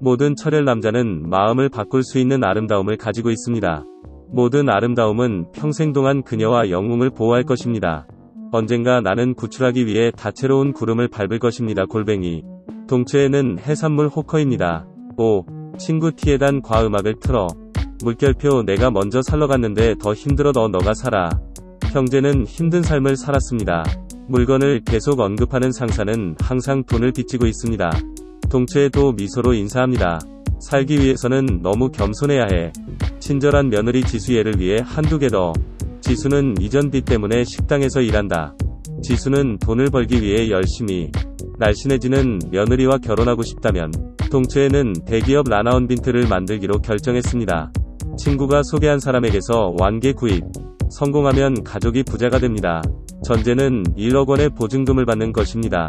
모든 철혈 남자는 마음을 바꿀 수 있는 아름다움을 가지고 있습니다. 모든 아름다움은 평생 동안 그녀와 영웅을 보호할 것입니다. 언젠가 나는 구출하기 위해 다채로운 구름을 밟을 것입니다. 골뱅이. 동체에는 해산물 호커입니다. 오, 친구 티에단 과음악을 틀어. 물결표 내가 먼저 살러 갔는데 더 힘들어 너가 살아. 형제는 힘든 삶을 살았습니다. 물건을 계속 언급하는 상사는 항상 돈을 빚지고 있습니다. 동체도 미소로 인사합니다. 살기 위해서는 너무 겸손해야 해. 친절한 며느리 지수 얘를 위해 한두 개 더. 지수는 이전 빚 때문에 식당에서 일한다. 지수는 돈을 벌기 위해 열심히. 날씬해지는 며느리와 결혼하고 싶다면 동체는 대기업 라나운빈트를 만들기로 결정했습니다. 친구가 소개한 사람에게서 완계 구입. 성공하면 가족이 부자가 됩니다. 전제는 1억 원의 보증금을 받는 것입니다.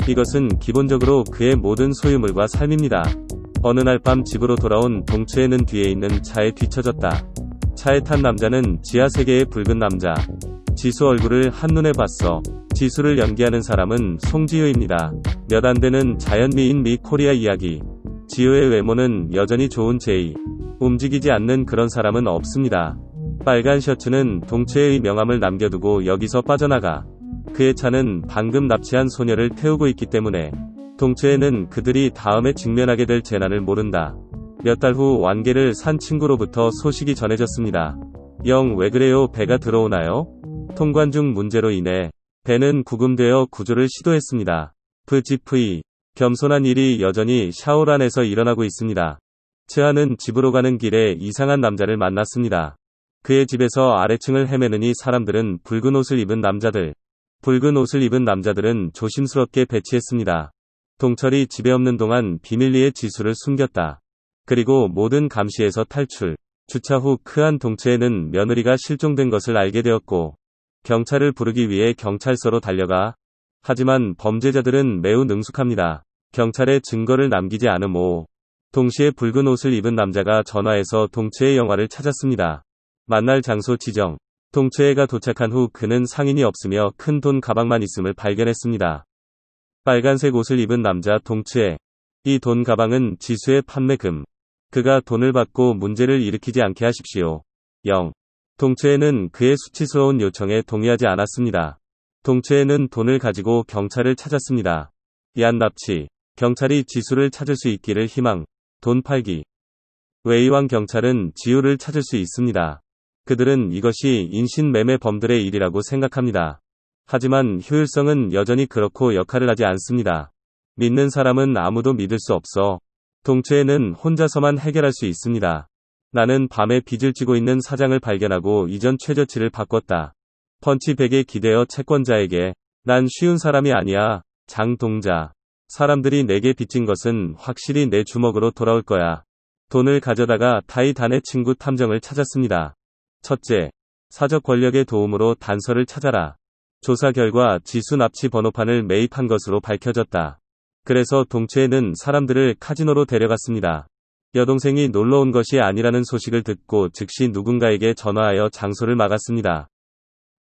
이것은 기본적으로 그의 모든 소유물과 삶입니다. 어느 날 밤 집으로 돌아온 동체는 뒤에 있는 차에 뒤처졌다. 차에 탄 남자는 지하 세계의 붉은 남자. 지수 얼굴을 한눈에 봤어. 지수를 연기하는 사람은 송지효입니다. 몇 안 되는 자연미인 미 코리아 이야기. 지효의 외모는 여전히 좋은 제이. 움직이지 않는 그런 사람은 없습니다. 빨간 셔츠는 동체의 명함을 남겨두고 여기서 빠져나가. 그의 차는 방금 납치한 소녀를 태우고 있기 때문에 동체는 그들이 다음에 직면하게 될 재난을 모른다. 몇 달 후 완계를 산 친구로부터 소식이 전해졌습니다. 영 왜 그래요? 배가 들어오나요? 통관 중 문제로 인해 배는 구금되어 구조를 시도했습니다. VGV. 겸손한 일이 여전히 샤오란에서 일어나고 있습니다. 츠아는 집으로 가는 길에 이상한 남자를 만났습니다. 그의 집에서 아래층을 헤매느니 사람들은 붉은 옷을 입은 남자들은 조심스럽게 배치했습니다. 동철이 집에 없는 동안 비밀리에 지수를 숨겼다. 그리고 모든 감시에서 탈출. 주차 후 크한 동체에는 며느리가 실종된 것을 알게 되었고 경찰을 부르기 위해 경찰서로 달려가. 하지만 범죄자들은 매우 능숙합니다. 경찰에 증거를 남기지 않음오. 동시에 붉은 옷을 입은 남자가 전화해서 동체의 영화를 찾았습니다. 만날 장소 지정. 동체가 도착한 후 그는 상인이 없으며 큰 돈 가방만 있음을 발견했습니다. 빨간색 옷을 입은 남자 동체. 이 돈 가방은 지수의 판매금. 그가 돈을 받고 문제를 일으키지 않게 하십시오. 0. 동체는 그의 수치스러운 요청에 동의하지 않았습니다. 동체는 돈을 가지고 경찰을 찾았습니다. 얀 납치. 경찰이 지수를 찾을 수 있기를 희망. 돈 팔기. 웨이왕 경찰은 지우를 찾을 수 있습니다. 그들은 이것이 인신매매범들의 일이라고 생각합니다. 하지만 효율성은 여전히 그렇고 역할을 하지 않습니다. 믿는 사람은 아무도 믿을 수 없어. 동체는 혼자서만 해결할 수 있습니다. 나는 밤에 빚을 지고 있는 사장을 발견하고 이전 최저치를 바꿨다. 펀치백에 기대어 채권자에게 난 쉬운 사람이 아니야. 장동자. 사람들이 내게 빚진 것은 확실히 내 주먹으로 돌아올 거야. 돈을 가져다가 타이단의 친구 탐정을 찾았습니다. 첫째, 사적 권력의 도움으로 단서를 찾아라. 조사 결과 지수 납치 번호판을 매입한 것으로 밝혀졌다. 그래서 동체는 사람들을 카지노로 데려갔습니다. 여동생이 놀러 온 것이 아니라는 소식을 듣고 즉시 누군가에게 전화하여 장소를 막았습니다.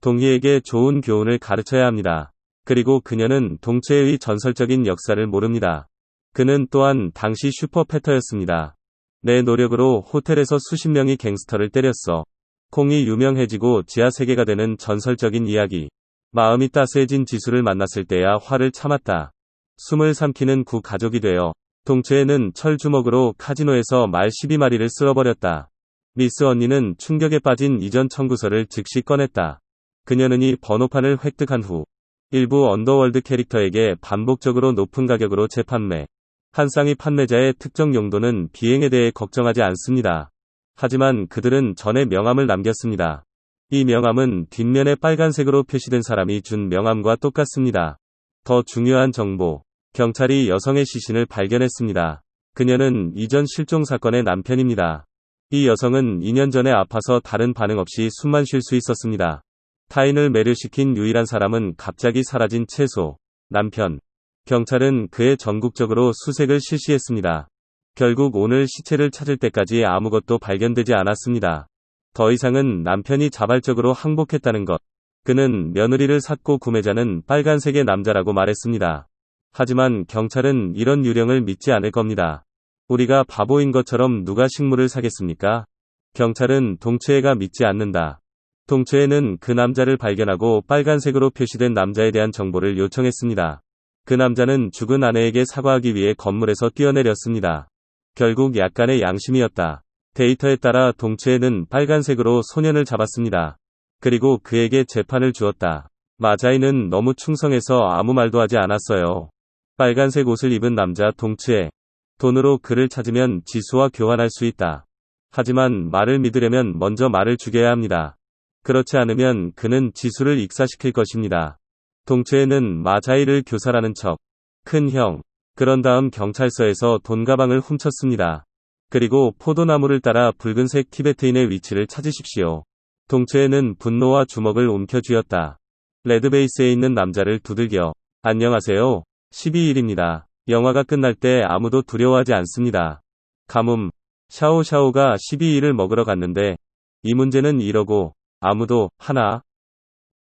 동희에게 좋은 교훈을 가르쳐야 합니다. 그리고 그녀는 동체의 전설적인 역사를 모릅니다. 그는 또한 당시 슈퍼패터였습니다. 내 노력으로 호텔에서 수십 명이 갱스터를 때렸어. 콩이 유명해지고 지하 세계가 되는 전설적인 이야기. 마음이 따스해진 지수를 만났을 때야 화를 참았다. 숨을 삼키는 구 가족이 되어 동체는 철주먹으로 카지노에서 말 12마리를 쓸어버렸다. 미스 언니는 충격에 빠진 이전 청구서를 즉시 꺼냈다. 그녀는 이 번호판을 획득한 후 일부 언더월드 캐릭터에게 반복적으로 높은 가격으로 재판매. 한 쌍이 판매자의 특정 용도는 비행에 대해 걱정하지 않습니다. 하지만 그들은 전에 명함을 남겼습니다. 이 명함은 뒷면에 빨간색으로 표시된 사람이 준 명함과 똑같습니다. 더 중요한 정보. 경찰이 여성의 시신을 발견했습니다. 그녀는 이전 실종 사건의 남편입니다. 이 여성은 2년 전에 아파서 다른 반응 없이 숨만 쉴 수 있었습니다. 타인을 매료시킨 유일한 사람은 갑자기 사라진 채소. 남편. 경찰은 그의 전국적으로 수색을 실시했습니다. 결국 오늘 시체를 찾을 때까지 아무것도 발견되지 않았습니다. 더 이상은 남편이 자발적으로 항복했다는 것. 그는 며느리를 샀고 구매자는 빨간색의 남자라고 말했습니다. 하지만 경찰은 이런 유령을 믿지 않을 겁니다. 우리가 바보인 것처럼 누가 식물을 사겠습니까? 경찰은 동채애가 믿지 않는다. 동채애는 그 남자를 발견하고 빨간색으로 표시된 남자에 대한 정보를 요청했습니다. 그 남자는 죽은 아내에게 사과하기 위해 건물에서 뛰어내렸습니다. 결국 약간의 양심이었다. 데이터에 따라 동채애는 빨간색으로 소년을 잡았습니다. 그리고 그에게 재판을 주었다. 마자이는 너무 충성해서 아무 말도 하지 않았어요. 빨간색 옷을 입은 남자 동채애. 돈으로 그를 찾으면 지수와 교환할 수 있다. 하지만 말을 믿으려면 먼저 말을 죽여야 합니다. 그렇지 않으면 그는 지수를 익사시킬 것입니다. 동채애는 마자이를 교사라는 척. 큰 형. 그런 다음 경찰서에서 돈 가방을 훔쳤습니다. 그리고 포도나무를 따라 붉은색 티베트인의 위치를 찾으십시오. 동채애는 분노와 주먹을 움켜쥐었다. 레드베이스에 있는 남자를 두들겨. 안녕하세요. 12일입니다. 영화가 끝날 때 아무도 두려워하지 않습니다. 가뭄. 샤오샤오가 12일을 먹으러 갔는데 이 문제는 이러고 아무도 하나?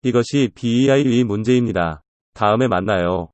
이것이 BEI의 문제입니다. 다음에 만나요.